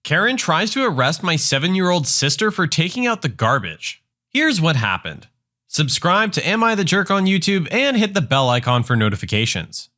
Karen tries to arrest my 7-year-old sister for taking out the garbage. Here's what happened. Subscribe to Am I the Jerk on YouTube and hit the bell icon for notifications.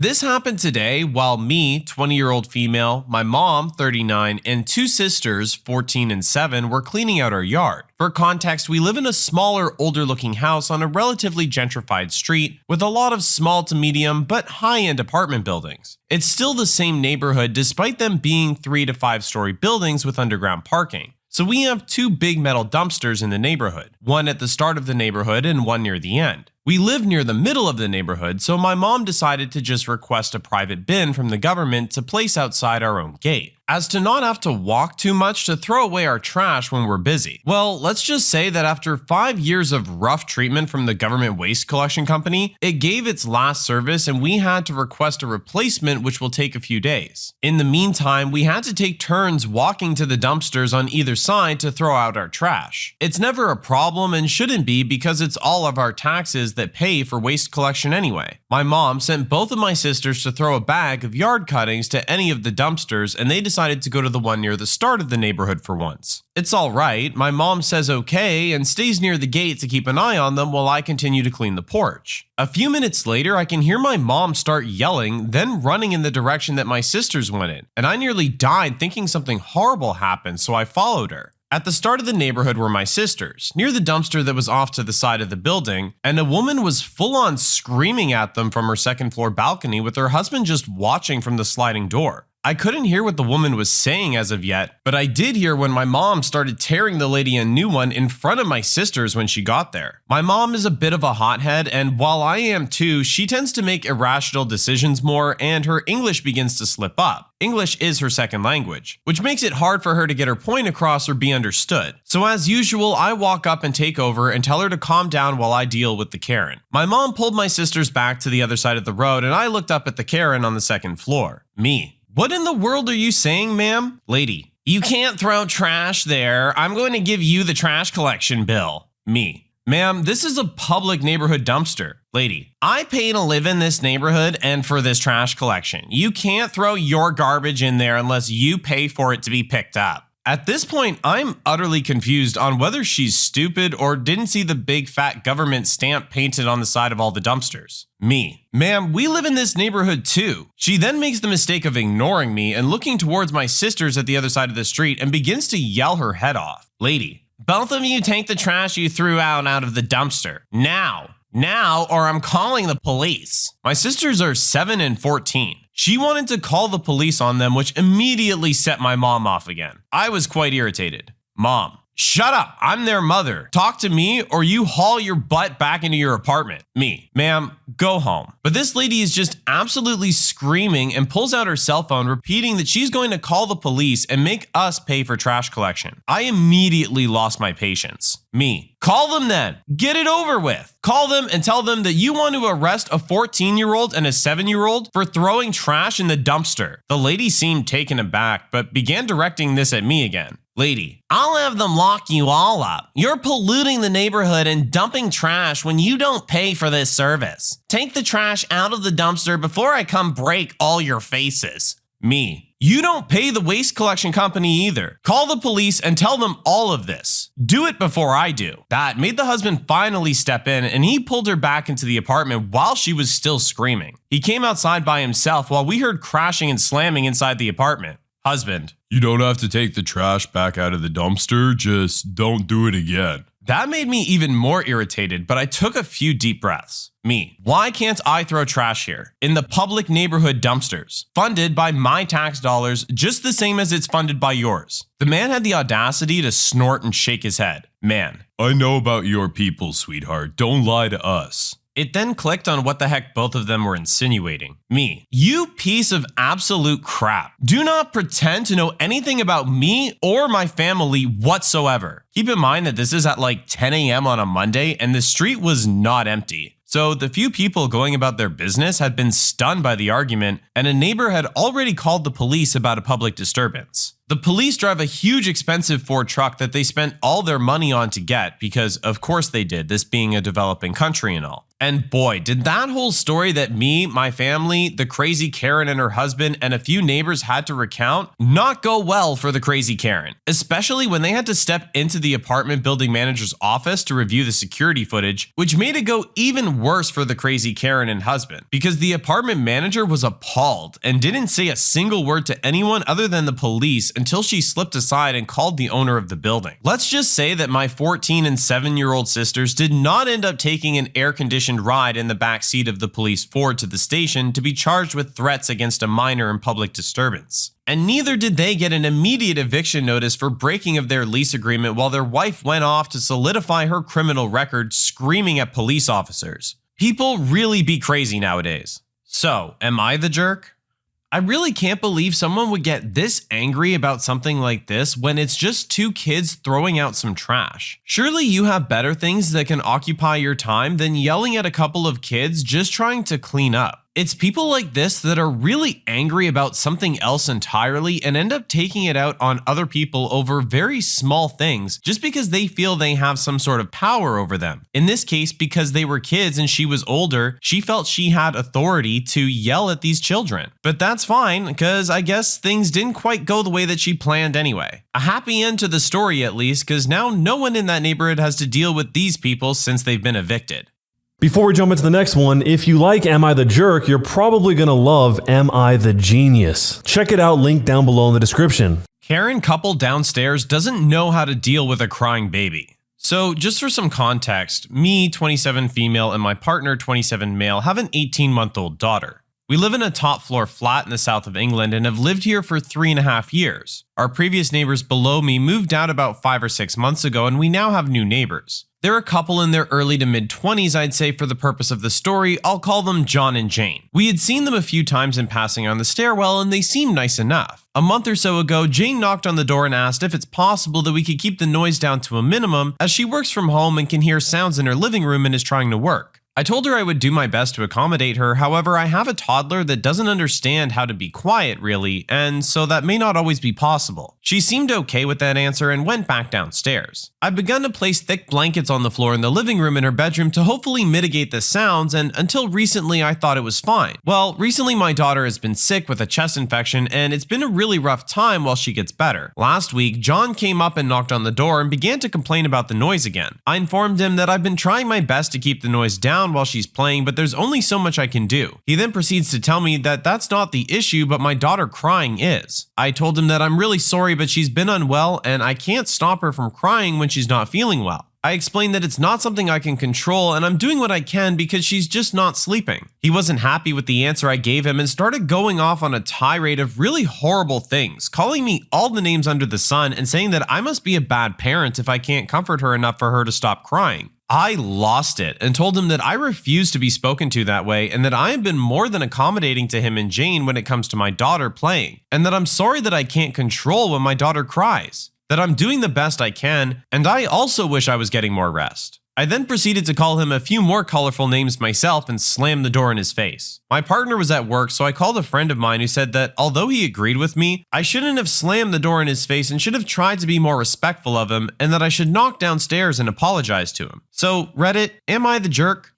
This happened today while me, 20-year-old female, my mom, 39, and two sisters, 14 and 7, were cleaning out our yard. For context, we live in a smaller, older-looking house on a relatively gentrified street with a lot of small to medium but high-end apartment buildings. It's still the same neighborhood despite them being 3 to 5-story buildings with underground parking. So we have two big metal dumpsters in the neighborhood, one at the start of the neighborhood and one near the end. We live near the middle of the neighborhood, so my mom decided to just request a private bin from the government to place outside our own gate, as to not have to walk too much to throw away our trash when we're busy. Well, let's just say that after 5 years of rough treatment from the government waste collection company, it gave its last service and we had to request a replacement, which will take a few days. In the meantime, we had to take turns walking to the dumpsters on either side to throw out our trash. It's never a problem and shouldn't be because it's all of our taxes that pay for waste collection anyway. My mom sent both of my sisters to throw a bag of yard cuttings to any of the dumpsters and they decided to go to the one near the start of the neighborhood for once. It's alright, my mom says okay and stays near the gate to keep an eye on them while I continue to clean the porch. A few minutes later, I can hear my mom start yelling, then running in the direction that my sisters went in, and I nearly died thinking something horrible happened, so I followed her. At the start of the neighborhood were my sisters, near the dumpster that was off to the side of the building, and a woman was full on screaming at them from her second floor balcony with her husband just watching from the sliding door. I couldn't hear what the woman was saying as of yet, but I did hear when my mom started tearing the lady a new one in front of my sisters when she got there. My mom is a bit of a hothead, and while I am too, she tends to make irrational decisions more and her English begins to slip up. English is her second language, which makes it hard for her to get her point across or be understood. So as usual, I walk up and take over and tell her to calm down while I deal with the Karen. My mom pulled my sisters back to the other side of the road and I looked up at the Karen on the second floor. Me. What in the world are you saying, ma'am? Lady. You can't throw trash there. I'm going to give you the trash collection bill. Me. Ma'am, this is a public neighborhood dumpster. Lady. I pay to live in this neighborhood and for this trash collection. You can't throw your garbage in there unless you pay for it to be picked up. At this point, I'm utterly confused on whether she's stupid or didn't see the big fat government stamp painted on the side of all the dumpsters. Me. Ma'am, we live in this neighborhood too. She then makes the mistake of ignoring me and looking towards my sisters at the other side of the street and begins to yell her head off. Lady. Both of you take the trash you threw out of the dumpster. Now, or I'm calling the police. My sisters are 7 and 14. She wanted to call the police on them, which immediately set my mom off again. I was quite irritated. Mom. Shut up, I'm their mother. Talk to me or you haul your butt back into your apartment. Me. Ma'am, go home. But this lady is just absolutely screaming and pulls out her cell phone repeating that she's going to call the police and make us pay for trash collection. I immediately lost my patience. Me. Call them then. Get it over with. Call them and tell them that you want to arrest a 14-year-old and a 7-year-old for throwing trash in the dumpster. The lady seemed taken aback, but began directing this at me again. Lady. I'll have them lock you all up. You're polluting the neighborhood and dumping trash when you don't pay for this service. Take the trash out of the dumpster before I come break all your faces. Me. You don't pay the waste collection company either. Call the police and tell them all of this. Do it before I do. That made the husband finally step in and he pulled her back into the apartment while she was still screaming. He came outside by himself while we heard crashing and slamming inside the apartment. Husband. You don't have to take the trash back out of the dumpster, just don't do it again. That made me even more irritated, but I took a few deep breaths. Me. Why can't I throw trash here? In the public neighborhood dumpsters, funded by my tax dollars just the same as it's funded by yours. The man had the audacity to snort and shake his head. Man. I know about your people, sweetheart. Don't lie to us. It then clicked on what the heck both of them were insinuating. Me. You piece of absolute crap. Do not pretend to know anything about me or my family whatsoever. Keep in mind that this is at like 10 a.m. on a Monday and the street was not empty. So the few people going about their business had been stunned by the argument and a neighbor had already called the police about a public disturbance. The police drive a huge expensive Ford truck that they spent all their money on to get because of course they did, this being a developing country and all. And boy, did that whole story that me, my family, the crazy Karen and her husband, and a few neighbors had to recount not go well for the crazy Karen, especially when they had to step into the apartment building manager's office to review the security footage, which made it go even worse for the crazy Karen and husband, because the apartment manager was appalled and didn't say a single word to anyone other than the police until she slipped aside and called the owner of the building. Let's just say that my 14 and 7-year-old sisters did not end up taking an air-conditioned ride in the back seat of the police Ford to the station to be charged with threats against a minor and public disturbance. And neither did they get an immediate eviction notice for breaking of their lease agreement while their wife went off to solidify her criminal record screaming at police officers. People really be crazy nowadays. So, am I the jerk? I really can't believe someone would get this angry about something like this when it's just two kids throwing out some trash. Surely you have better things that can occupy your time than yelling at a couple of kids just trying to clean up. It's people like this that are really angry about something else entirely and end up taking it out on other people over very small things just because they feel they have some sort of power over them. In this case, because they were kids and she was older, she felt she had authority to yell at these children. But that's fine, because I guess things didn't quite go the way that she planned anyway. A happy end to the story at least, because now no one in that neighborhood has to deal with these people since they've been evicted. Before we jump into the next one, if you like Am I the Jerk, you're probably going to love Am I the Genius. Check it out, link down below in the description. Karen couple downstairs doesn't know how to deal with a crying baby. So just for some context, me, 27 female, and my partner, 27 male, have an 18-month-old daughter. We live in a top floor flat in the south of England and have lived here for 3.5 years. Our previous neighbors below me moved out about 5 or 6 months ago, and we now have new neighbors. They're a couple in their early to mid 20s, I'd say for the purpose of the story. I'll call them John and Jane. We had seen them a few times in passing on the stairwell and they seemed nice enough. A month or so ago, Jane knocked on the door and asked if it's possible that we could keep the noise down to a minimum, as she works from home and can hear sounds in her living room and is trying to work. I told her I would do my best to accommodate her, however I have a toddler that doesn't understand how to be quiet really, and so that may not always be possible. She seemed okay with that answer and went back downstairs. I've begun to place thick blankets on the floor in the living room in her bedroom to hopefully mitigate the sounds, and until recently I thought it was fine. Well, recently my daughter has been sick with a chest infection and it's been a really rough time while she gets better. Last week, John came up and knocked on the door and began to complain about the noise again. I informed him that I've been trying my best to keep the noise down while she's playing, but there's only so much I can do. He then proceeds to tell me that that's not the issue, but my daughter crying is. I told him that I'm really sorry, but she's been unwell and I can't stop her from crying when she's not feeling well. I explained that it's not something I can control and I'm doing what I can because she's just not sleeping. He wasn't happy with the answer I gave him and started going off on a tirade of really horrible things, calling me all the names under the sun and saying that I must be a bad parent if I can't comfort her enough for her to stop crying. I lost it and told him that I refuse to be spoken to that way and that I have been more than accommodating to him and Jane when it comes to my daughter playing, and that I'm sorry that I can't control when my daughter cries, that I'm doing the best I can, and I also wish I was getting more rest. I then proceeded to call him a few more colorful names myself and slammed the door in his face. My partner was at work, so I called a friend of mine who said that although he agreed with me, I shouldn't have slammed the door in his face and should have tried to be more respectful of him, and that I should knock downstairs and apologize to him. So Reddit, am I the jerk?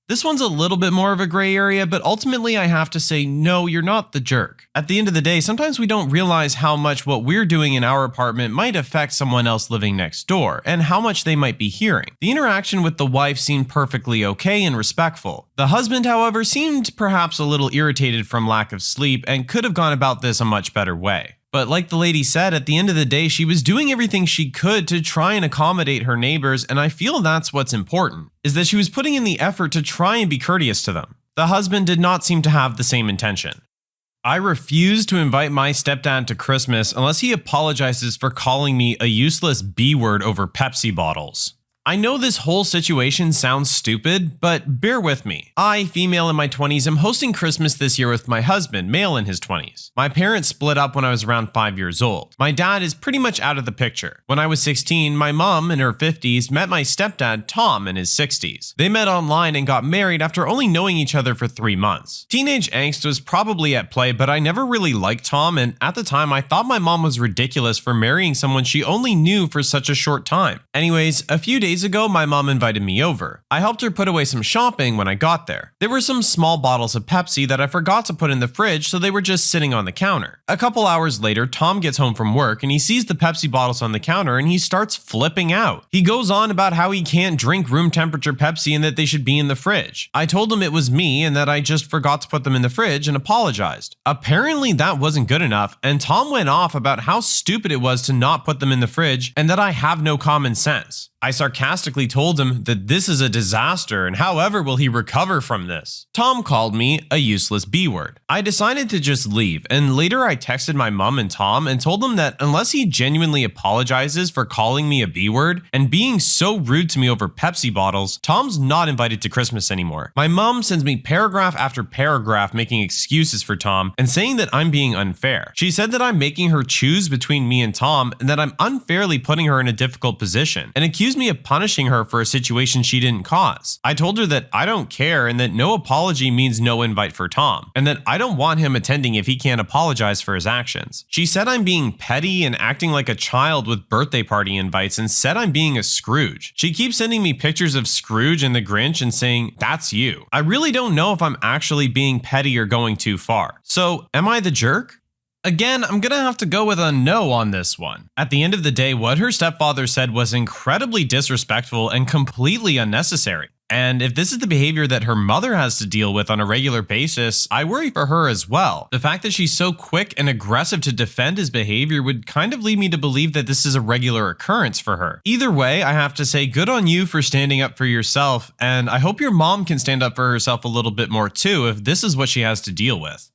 This one's a little bit more of a gray area, but ultimately I have to say, no, you're not the jerk. At the end of the day, sometimes we don't realize how much what we're doing in our apartment might affect someone else living next door, and how much they might be hearing. The interaction with the wife seemed perfectly okay and respectful. The husband, however, seemed perhaps a little irritated from lack of sleep and could have gone about this a much better way. But like the lady said, at the end of the day, she was doing everything she could to try and accommodate her neighbors, and I feel that's what's important, is that she was putting in the effort to try and be courteous to them. The husband did not seem to have the same intention. I refuse to invite my stepdad to Christmas unless he apologizes for calling me a useless B word over Pepsi bottles. I know this whole situation sounds stupid, but bear with me. I, female in my 20s, am hosting Christmas this year with my husband, male in his 20s. My parents split up when I was around 5 years old. My dad is pretty much out of the picture. When I was 16, my mom in her 50s met my stepdad, Tom, in his 60s. They met online and got married after only knowing each other for 3 months. Teenage angst was probably at play, but I never really liked Tom, and at the time I thought my mom was ridiculous for marrying someone she only knew for such a short time. Anyways, a few days ago, my mom invited me over. I helped her put away some shopping when I got there. There were some small bottles of Pepsi that I forgot to put in the fridge, so they were just sitting on the counter. A couple hours later, Tom gets home from work and he sees the Pepsi bottles on the counter and he starts flipping out. He goes on about how he can't drink room temperature Pepsi and that they should be in the fridge. I told him it was me and that I just forgot to put them in the fridge and apologized. Apparently that wasn't good enough, and Tom went off about how stupid it was to not put them in the fridge and that I have no common sense. I sarcastically told him that this is a disaster and however will he recover from this. Tom called me a useless B-word. I decided to just leave, and later I texted my mom and Tom and told them that unless he genuinely apologizes for calling me a B-word and being so rude to me over Pepsi bottles, Tom's not invited to Christmas anymore. My mom sends me paragraph after paragraph making excuses for Tom and saying that I'm being unfair. She said that I'm making her choose between me and Tom and that I'm unfairly putting her in a difficult position, and accused me of punishing her for a situation she didn't cause. I told her that I don't care and that no apology means no invite for Tom, and that I don't want him attending if he can't apologize for his actions. She said I'm being petty and acting like a child with birthday party invites and said I'm being a Scrooge. She keeps sending me pictures of Scrooge and the Grinch and saying, "That's you." I really don't know if I'm actually being petty or going too far. So, am I the jerk? Again, I'm gonna have to go with a no on this one. At the end of the day, what her stepfather said was incredibly disrespectful and completely unnecessary. And if this is the behavior that her mother has to deal with on a regular basis, I worry for her as well. The fact that she's so quick and aggressive to defend his behavior would kind of lead me to believe that this is a regular occurrence for her. Either way, I have to say good on you for standing up for yourself, and I hope your mom can stand up for herself a little bit more too if this is what she has to deal with.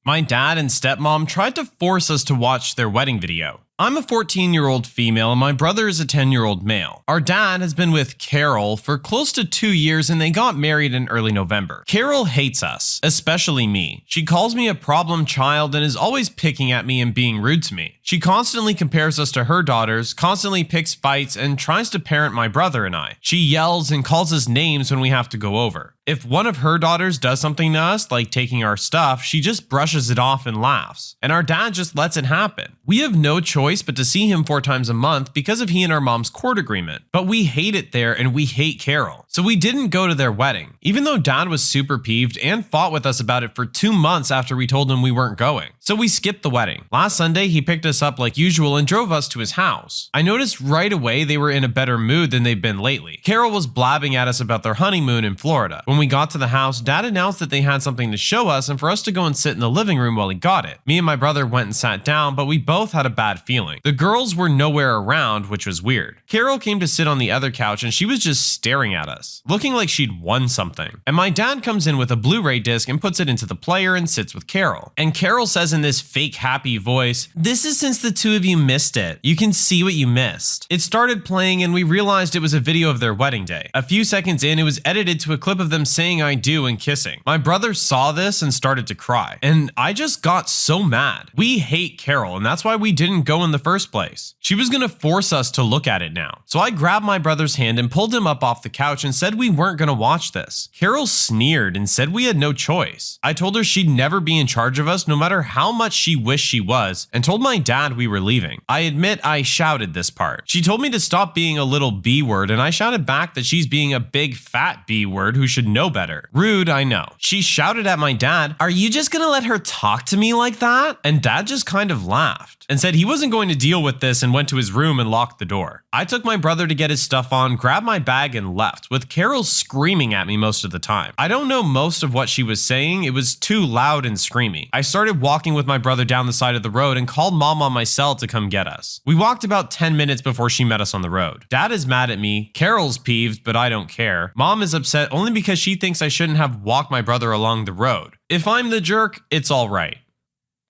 My dad and stepmom tried to force us to watch their wedding video. I'm a 14-year-old female and my brother is a 10-year-old male. Our dad has been with Carol for close to 2 years and they got married in early November. Carol hates us, especially me. She calls me a problem child and is always picking at me and being rude to me. She constantly compares us to her daughters, constantly picks fights, and tries to parent my brother and I. She yells and calls us names when we have to go over. If one of her daughters does something to us, like taking our stuff, she just brushes it off and laughs. And our dad just lets it happen. We have no choice but to see him 4 times a month because of he and our mom's court agreement. But we hate it there and we hate Carol. So we didn't go to their wedding, even though dad was super peeved and fought with us about it for 2 months after we told him we weren't going. So we skipped the wedding. Last Sunday, he picked us up like usual and drove us to his house. I noticed right away they were in a better mood than they've been lately. Carol was blabbing at us about their honeymoon in Florida. When we got to the house, dad announced that they had something to show us and for us to go and sit in the living room while he got it. Me and my brother went and sat down, but we both had a bad feeling. The girls were nowhere around, which was weird. Carol came to sit on the other couch and she was just staring at us, looking like she'd won something. And my dad comes in with a Blu-ray disc and puts it into the player and sits with Carol. And Carol says in this fake happy voice, "This is since the two of you missed it. You can see what you missed." It started playing and we realized it was a video of their wedding day. A few seconds in, it was edited to a clip of them saying "I do" and kissing. My brother saw this and started to cry. And I just got so mad. We hate Carol and that's why we didn't go in the first place. She was gonna force us to look at it now. So I grabbed my brother's hand and pulled him up off the couch and said we weren't gonna watch this. Carol sneered and said we had no choice. I told her she'd never be in charge of us no matter how much she wished she was, and told my dad we were leaving. I admit I shouted this part. She told me to stop being a little B-word and I shouted back that she's being a big fat B-word who should know better. Rude, I know. She shouted at my dad, "Are you just gonna let her talk to me like that?" And dad just kind of laughed and said he wasn't going to deal with this and went to his room and locked the door. I took my brother to get his stuff on, grabbed my bag and left, with Carol screaming at me most of the time. I don't know most of what she was saying, it was too loud and screamy. I started walking with my brother down the side of the road and called mom on my cell to come get us. We walked about 10 minutes before she met us on the road. Dad is mad at me, Carol's peeved, but I don't care. Mom is upset only because she thinks I shouldn't have walked my brother along the road. If I'm the jerk, it's alright.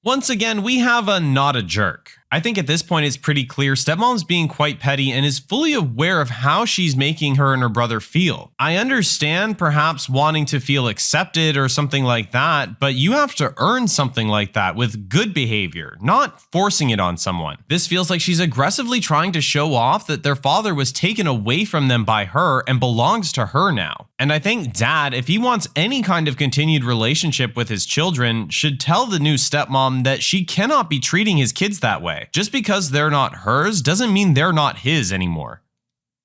Once again, we have a not a jerk. I think at this point it's pretty clear stepmom's being quite petty and is fully aware of how she's making her and her brother feel. I understand perhaps wanting to feel accepted or something like that, but you have to earn something like that with good behavior, not forcing it on someone. This feels like she's aggressively trying to show off that their father was taken away from them by her and belongs to her now. And I think dad, if he wants any kind of continued relationship with his children, should tell the new stepmom that she cannot be treating his kids that way. Just because they're not hers doesn't mean they're not his anymore.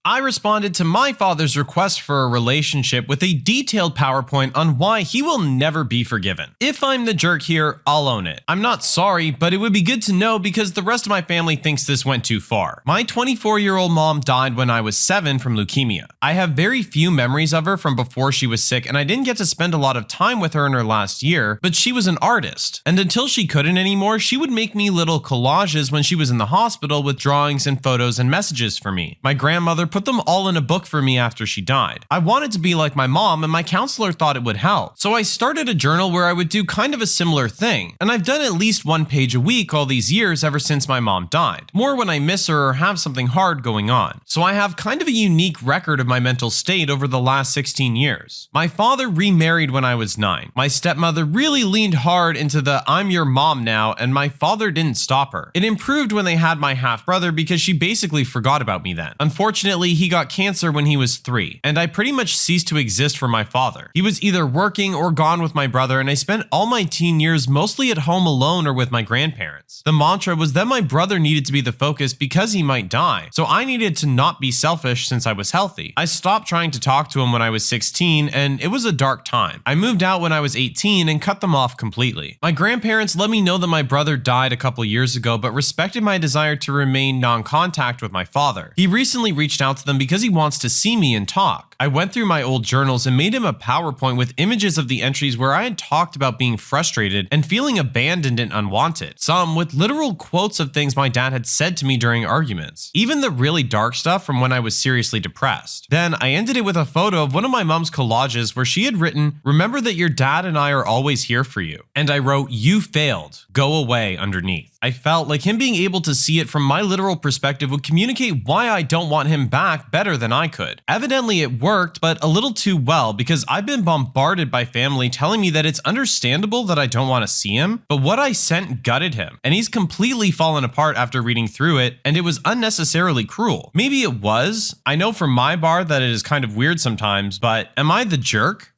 I responded to my father's request for a relationship with a detailed PowerPoint on why he will never be forgiven. If I'm the jerk here, I'll own it. I'm not sorry, but it would be good to know because the rest of my family thinks this went too far. My 24-year-old mom died when I was 7 from leukemia. I have very few memories of her from before she was sick, and I didn't get to spend a lot of time with her in her last year, but she was an artist. And until she couldn't anymore, she would make me little collages when she was in the hospital with drawings and photos and messages for me. My grandmother put them all in a book for me after she died. I wanted to be like my mom, and my counselor thought it would help. So I started a journal where I would do kind of a similar thing, and I've done at least 1 page a week all these years ever since my mom died. More when I miss her or have something hard going on. So I have kind of a unique record of my mental state over the last 16 years. My father remarried when I was 9. My stepmother really leaned hard into the "I'm your mom now," and my father didn't stop her. It improved when they had my half brother because she basically forgot about me then. Unfortunately, he got cancer when he was 3, and I pretty much ceased to exist for my father. He was either working or gone with my brother, and I spent all my teen years mostly at home alone or with my grandparents. The mantra was that my brother needed to be the focus because he might die, so I needed to not be selfish since I was healthy. I stopped trying to talk to him when I was 16, and it was a dark time. I moved out when I was 18 and cut them off completely. My grandparents let me know that my brother died a couple years ago, but respected my desire to remain non-contact with my father. He recently reached out to them because he wants to see me and talk. I went through my old journals and made him a PowerPoint with images of the entries where I had talked about being frustrated and feeling abandoned and unwanted. Some with literal quotes of things my dad had said to me during arguments. Even the really dark stuff from when I was seriously depressed. Then I ended it with a photo of one of my mom's collages where she had written, "Remember that your dad and I are always here for you." And I wrote, "You failed. Go away," underneath. I felt like him being able to see it from my literal perspective would communicate why I don't want him back better than I could. Evidently it worked, but a little too well, because I've been bombarded by family telling me that it's understandable that I don't want to see him, but what I sent gutted him, and he's completely fallen apart after reading through it, and it was unnecessarily cruel. Maybe it was. I know from my bar that it is kind of weird sometimes, but am I the jerk?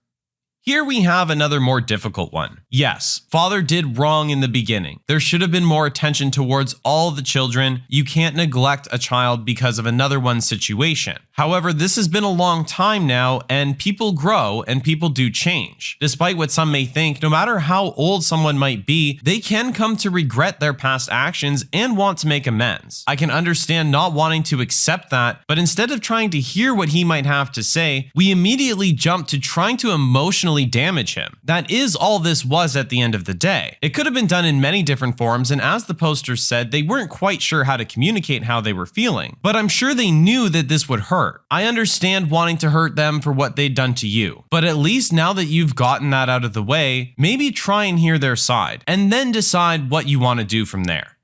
Here we have another more difficult one. Yes, father did wrong in the beginning. There should have been more attention towards all the children. You can't neglect a child because of another one's situation. However, this has been a long time now, and people grow and people do change. Despite what some may think, no matter how old someone might be, they can come to regret their past actions and want to make amends. I can understand not wanting to accept that, but instead of trying to hear what he might have to say, we immediately jump to trying to emotionally damage him. That is all this was at the end of the day. It could have been done in many different forms, and as the poster said, they weren't quite sure how to communicate how they were feeling. But I'm sure they knew that this would hurt. I understand wanting to hurt them for what they'd done to you. But at least now that you've gotten that out of the way, maybe try and hear their side, and then decide what you want to do from there.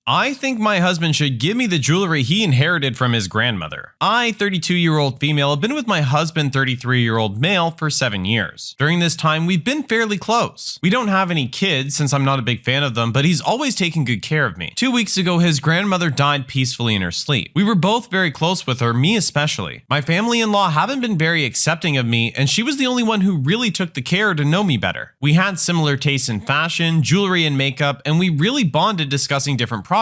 I think my husband should give me the jewelry he inherited from his grandmother. I, 32-year-old female, have been with my husband, 33-year-old male, for 7 years. During this time, we've been fairly close. We don't have any kids since I'm not a big fan of them, but he's always taken good care of me. 2 weeks ago, his grandmother died peacefully in her sleep. We were both very close with her, me especially. My family-in-law haven't been very accepting of me, and she was the only one who really took the care to know me better. We had similar tastes in fashion, jewelry, and makeup, and we really bonded discussing different products.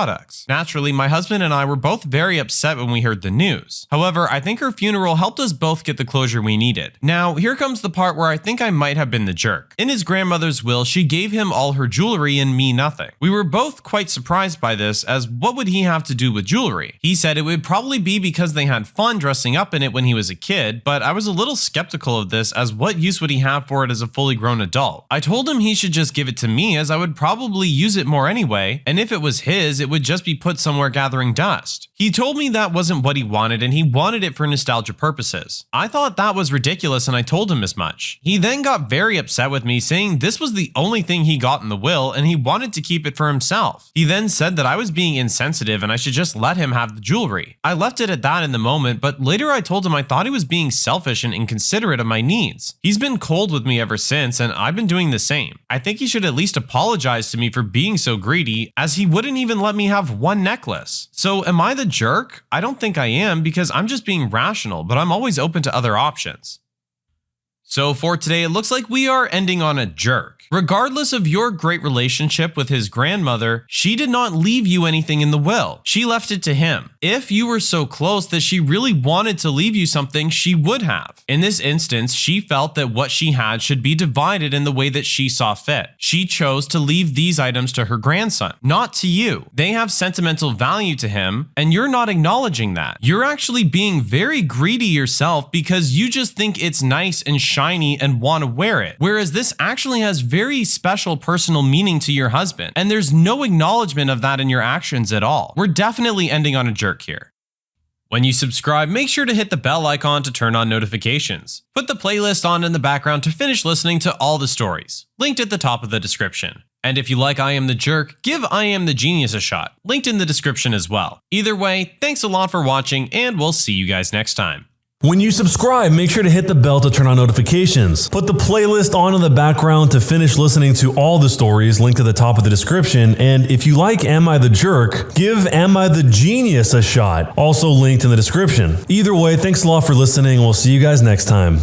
Naturally, my husband and I were both very upset when we heard the news. However, I think her funeral helped us both get the closure we needed. Now, here comes the part where I think I might have been the jerk. In his grandmother's will, she gave him all her jewelry and me nothing. We were both quite surprised by this, as what would he have to do with jewelry? He said it would probably be because they had fun dressing up in it when he was a kid, but I was a little skeptical of this, as what use would he have for it as a fully grown adult? I told him he should just give it to me, as I would probably use it more anyway, and if it was his, it would just be put somewhere gathering dust. He told me that wasn't what he wanted and he wanted it for nostalgia purposes. I thought that was ridiculous and I told him as much. He then got very upset with me, saying this was the only thing he got in the will and he wanted to keep it for himself. He then said that I was being insensitive and I should just let him have the jewelry. I left it at that in the moment, but later I told him I thought he was being selfish and inconsiderate of my needs. He's been cold with me ever since and I've been doing the same. I think he should at least apologize to me for being so greedy, as he wouldn't even let me have one necklace. So am I the jerk? I don't think I am, because I'm just being rational, but I'm always open to other options. So for today, it looks like we are ending on a jerk. Regardless of your great relationship with his grandmother, she did not leave you anything in the will. She left it to him. If you were so close that she really wanted to leave you something, she would have. In this instance, she felt that what she had should be divided in the way that she saw fit. She chose to leave these items to her grandson, not to you. They have sentimental value to him, and you're not acknowledging that. You're actually being very greedy yourself because you just think it's nice and shiny and want to wear it, whereas this actually has very special personal meaning to your husband, and there's no acknowledgement of that in your actions at all. We're definitely ending on a jerk here. When you subscribe, make sure to hit the bell icon to turn on notifications. Put the playlist on in the background to finish listening to all the stories, linked at the top of the description. And if you like I Am the Jerk, give I Am the Genius a shot, linked in the description as well. Either way, thanks a lot for watching, and we'll see you guys next time. When you subscribe, make sure to hit the bell to turn on notifications. Put the playlist on in the background to finish listening to all the stories, linked at the top of the description. And if you like Am I the Jerk, give Am I the Genius a shot, also linked in the description. Either way, thanks a lot for listening, and we'll see you guys next time.